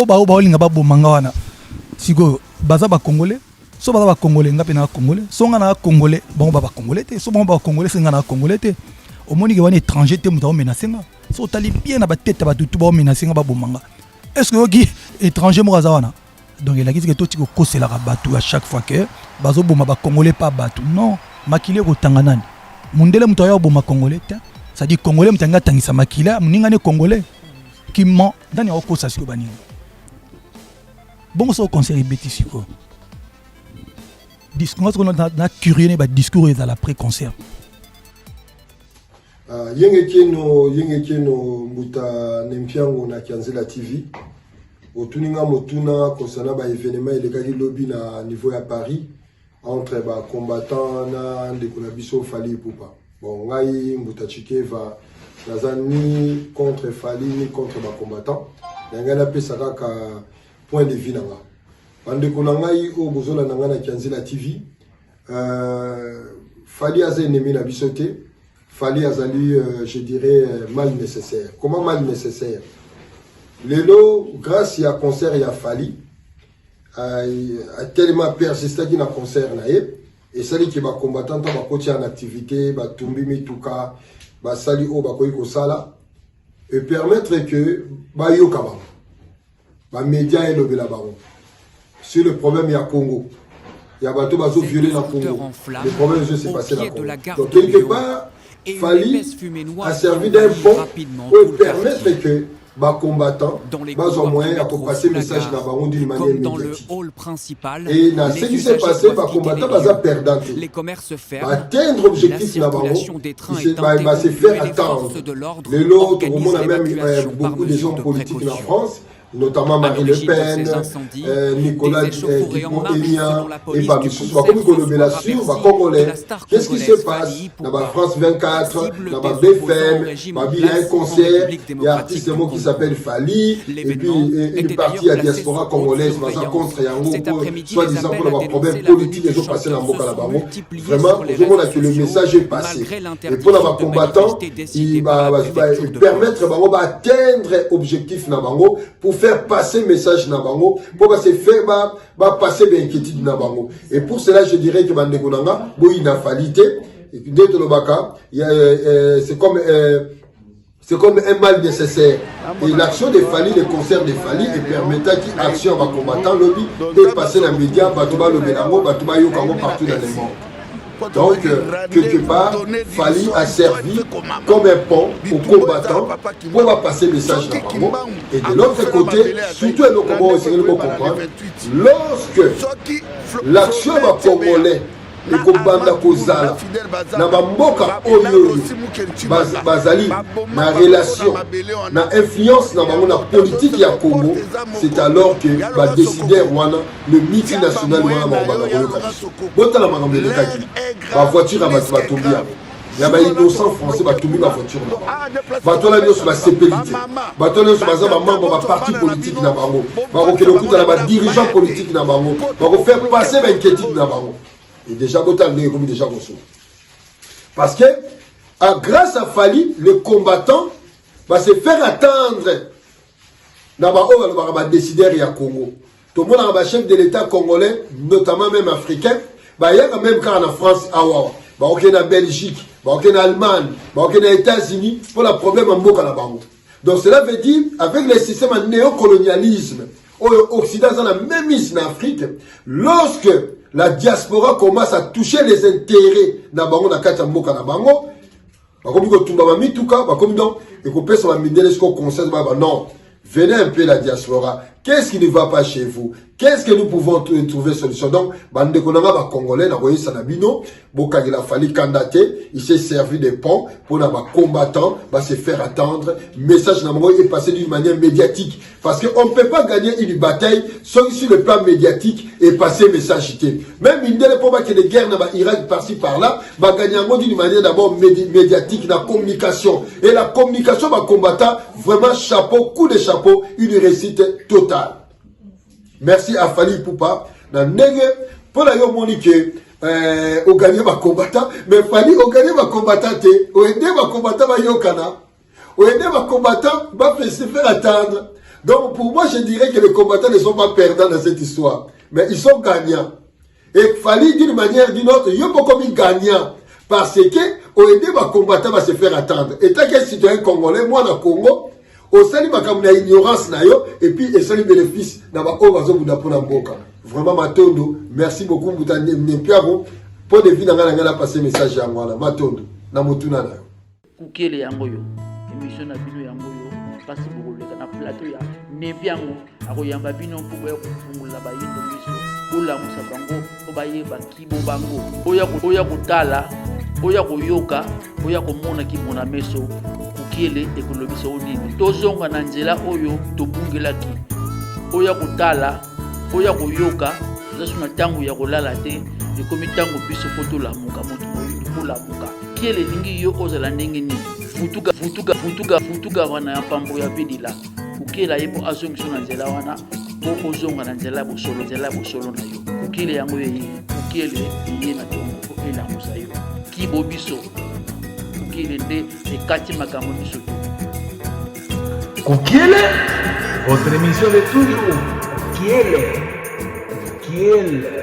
oba olinga ba bomanga wana siko baza ba congolais so baza ba congolais ngapi na congolais so nga na congolais bon ba congolais te so bon ba congolais singa na congolais te omoni ke wana étranger te muta o menacer nga so tali bien na ba tête ba tutu ba menacer nga ba bomanga est-ce que oki étranger mo kaza wana donc il a dit que tout tiko kosela ka batu à chaque fois que bazo boma ba congolais pas batu non makile ko tanganani mundele muta ya boma congolais te ça dit congolais mutanga tangisa makila muninga ne congolais qui ment dans les recours sur Bani. Bon, ça au conseil bêtise quoi. Discours on a curieux bah discours dans l'après-concert. Yengekeno muta nempiango na Kianzela TV. Otuninga motuna konsana ba événement ilekaki lobby na niveau à Paris entre ba combattants na ndeko na biso Fally Ipupa. Bon, ngai muta chikeva ni contre Fally ni contre ma combattant ngana pesa kaka point de vue nanga bande ko ngai o bozola nanga na Kianzela TV Fally a ennemi na bisoté Fally azali je dirais mal nécessaire. Comment mal nécessaire? Lelo grâce à concert ya Fally a tellement persisté qui na concert na et sali ki ba combattant ba koti en activité ba tumbi mituka basali o bakoyi kosala et permettre que bayoka ba ba média et le baron sur le problème ya Congo ya bato bazo violer la Congo le problème s'est passé là donc quelque part Fally a servi d'un pont pour permettre que bas combattants, bas au moins à passer le message dans baron d'une manière médiatique. Et dans ce qui s'est passé, bas combattants, bas perdants. Atteindre l'objectif dans baron, il se faire attendre. Le lot, tout le monde a même beaucoup de gens politiques en France, notamment Marie Le Pen, Nicolas Dupont-Aignan, et pas Moussous. Comme on le sur, Congolais. Qu'est-ce qui se passe dans la France 24, dans la BFM, il y a un concert, il y a un artiste qui s'appelle Fally, et puis une partie à la diaspora congolaise, contre Yango, soi-disant pour avoir problème politique, ils ont passé dans le Moka là-bas. Vraiment, je vois que le message est passé. Et pour les combattants, il va permettre d'atteindre l'objectif pour faire passer message Nabango pour que se faire passer l'inquiétude Nabango. Et pour cela je dirais que Bandekonanga il n'a falité c'est comme un mal nécessaire. Et l'action de Fally, le concert de Fally, et permettant qu'il action va combattant lobby de passer la média Batouba le Benango, Batouba Yokango partout dans le monde. Donc, quelque part, Fally a servi comme un pont aux combattants pour passer le message dans le monde. Et de l'autre côté, surtout à nos Congolais, c'est comprendre, lorsque l'action va congolais, et Kobanda Kozala, na bamboka oyo bazali na relation, na influence na bango na politique ya Congo, c'est alors que ba décider wana le multinational wana ba koyoka. Botala makambo lekaki. Ba voiture à Batombia. Il y a des innocents français qui ont mis la voiture là-bas. Bateau là, sur la CPLT. Bateau là, sur la membre de parti politique là-bas. Bateau dirigeant politique là-bas. Bateau faire passer l'inquiétude là-bas. Et déjà, déjà parce que, grâce à Fally, les combattants vont se faire attendre. On va décider à Congo. Tout le monde a un chef de l'État congolais, notamment même africain. Il y a même quand en France, en Belgique, en Allemagne, en États-Unis, pour le problème en Moka. Donc cela veut dire, avec le système de néocolonialisme, Occident a la même mise en Afrique, lorsque la diaspora commence à toucher les intérêts dans Bango, dans Katia Mboka, dans Bango, non, venez un peu la diaspora. Qu'est-ce qui ne va pas chez vous? Qu'est-ce que nous pouvons trouver solution? Donc, bande konanga ba congolais na voyé sanabino, boka il a fallu candidater, il s'est servi de pont pour les combattants, va se faire attendre. Message namango est passé d'une manière médiatique, parce que on peut pas gagner une bataille sur le plan médiatique et passer message. Même une des pour que les guerres na Irak par-ci par-là, va gagner d'une manière d'abord médiatique, la communication et la communication va combattant vraiment chapeau, coup de chapeau, une réussite totale. Merci à Fally Ipupa. Pour la monique, au gagné ma combattant, mais Fally au gagné ma combattant, au aider ma combattant ma yokana, au aider ma combattant, va se faire attendre. Donc pour moi, je dirais que les combattants ne sont pas perdants dans cette histoire, mais ils sont gagnants. Et Fally, d'une manière ou d'une autre, il y a beaucoup de gagnants. Parce que, au aider ma combattant va se faire attendre. Et tant qu'un citoyen congolais, moi, dans le Congo, au sali ma ignorance, et puis, et sali bénéfice, dans ma vraiment, Matondo, merci beaucoup, pour de vie, dans la passé message à moi, Matondo, na motuna na. Kukele yango yo, émission na bino yango yo, kasi bokoleka na plateau ya nebi yango, akoyamba bino mpo ya kufungula bayendo miso, olamusa bango, obayeba kibo bango, oya kutala, oya koyoka, oya komona kibo na meso, kukele ekolobisa onini. Tozonga na nzela oyo tobungelaki, oya kutala, oya koyoka, zasu na tango ya kolala te, ekomi tango biso po tolamuka moto moyindo tolamuka. Kiele lingi yo ozala ndenge ni futuka wana ya pambo ya bidila ukela yepo azongiso na nzela wana po ozonga na nzela bosolo na yo ukele yango ye ukele ye na tongo ela musa yo kibo biso ukele nde ekati makambo biso Kukiele, otra emisión de estudio. Kiele.